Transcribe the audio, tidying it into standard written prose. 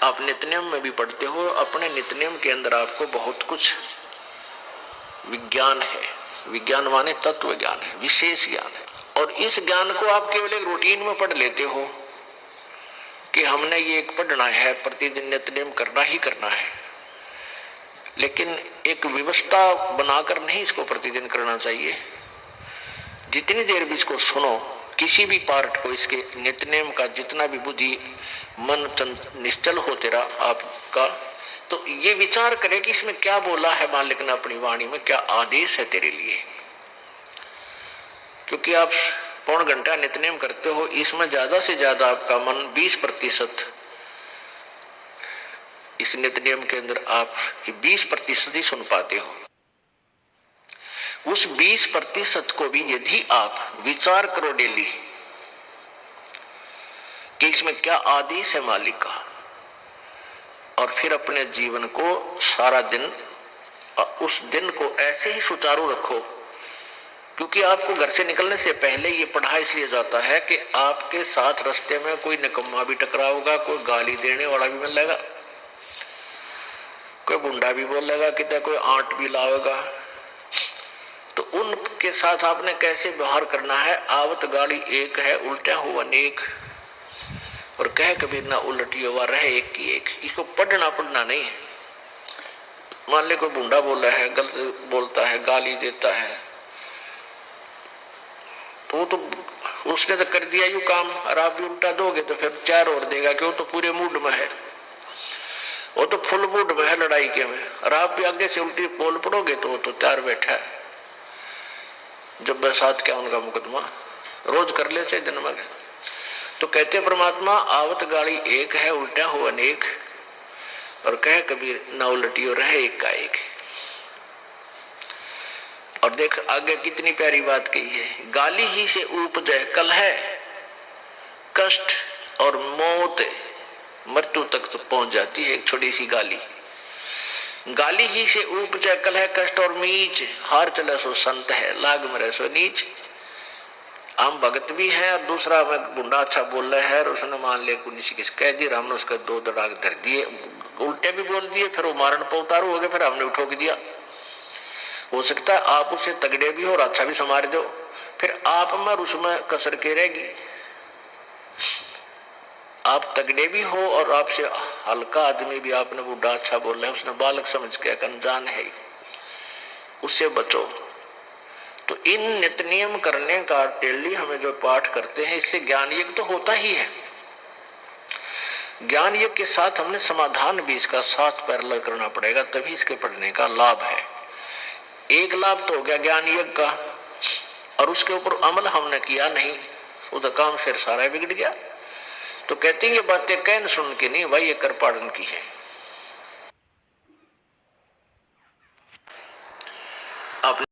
आप नित्यनियम में भी पढ़ते हो, अपने नित्यनियम के अंदर आपको बहुत कुछ विज्ञान है। विज्ञान माने तत्व ज्ञान है, विशेष ज्ञान है। और इस ज्ञान को आप केवल एक रूटीन में पढ़ लेते हो कि हमने ये एक पढ़ना है, प्रतिदिन नित्यनियम करना ही करना है, लेकिन एक व्यवस्था बनाकर नहीं इसको प्रतिदिन करना चाहिए। जितनी देर भी इसको सुनो, किसी भी पार्ट को, इसके नित्यनियम का जितना भी बुद्धि मन निश्चल हो तेरा आपका, तो ये विचार करे कि इसमें क्या बोला है मालिक ने अपनी वाणी में, क्या आदेश है तेरे लिए। क्योंकि आप पौन घंटा नित्यनियम करते हो, इसमें ज्यादा से ज्यादा आपका मन 20% इस नित्यनियम के अंदर आप 20% ही सुन पाते हो। उस 20% को भी यदि आप विचार करो डेली कि इसमें क्या आदेश है मालिक का, और फिर अपने जीवन को सारा दिन, उस दिन को ऐसे ही सुचारू रखो। क्योंकि आपको घर से निकलने से पहले ये पढ़ा इसलिए जाता है कि आपके साथ रास्ते में कोई निकम्मा भी टकराओगा, कोई गाली देने वाला भी मिलेगा, कोई गुंडा भी बोलेगा, कितना कोई आंट भी लाएगा, तो उनके साथ आपने कैसे व्यवहार करना है। आवत गाड़ी एक है, उल्टा हुआ अनेक, और कह कबीर ना उलटी हुआ रहे एक की एक। इसको पढ़ना नहीं है। मान ले कोई गुंडा बोला है, गलत बोलता है, गाली देता है, तो उसने तो कर दिया यू काम, और आप भी उल्टा दोगे तो फिर 4 और देगा, क्यों, तो पूरे मूड में है, वो तो फुल मूड में है लड़ाई के में, और आप भी आगे से उल्टी बोल पड़ोगे तो वो तो 4 बैठा है। जब बरसात क्या उनका मुकदमा रोज कर लेते दिन में। तो कहते परमात्मा आवत गाड़ी एक है, उल्टा हो अनेक, और कह कबीर ना उलटियो रहे एक का एक। और देख आगे कितनी प्यारी बात कही है, गाली ही से उपजे कलह, कष्ट और मौत, मृत्यु तक तो पहुंच जाती है एक छोटी सी गाली। गाली ही से उपजे कलह, कष्ट और मीच, हार चले सो संत है, लाग मरे सो नीच। हम भगत भी है, और दूसरा में गुंडा अच्छा बोल रहा है, और उसने मान ले किसी किस कह दी, हमने उसका 2 दड़ाग धर दिए, उल्टे भी बोल दिए, फिर वो मारण पर उतारू हो गए, फिर हमने उठोक दिया। हो सकता है आप उसे तगड़े भी हो और अच्छा भी संवार दो, फिर आप में उसमें कसर के रहेगी। आप तगड़े भी हो और आपसे हल्का आदमी भी आपने बूढ़ा अच्छा बोल रहा है, उसने बालक समझ के अनजान है, उससे बचो। तो इन नित्य नियम करने का डेली हमें जो पाठ करते हैं, इससे ज्ञान यज्ञ तो होता ही है। ज्ञान यज्ञ के साथ हमने समाधान भी इसका साथ पैरेलल करना पड़ेगा, तभी इसके पढ़ने का लाभ है। एक लाभ तो हो गया ज्ञान यज्ञ का, और उसके ऊपर अमल हमने किया नहीं, उसका काम फिर सारा बिगड़ गया। तो कहते हैं ये बातें कहन सुन के नहीं भाई, ये कर पाड़न की है। आप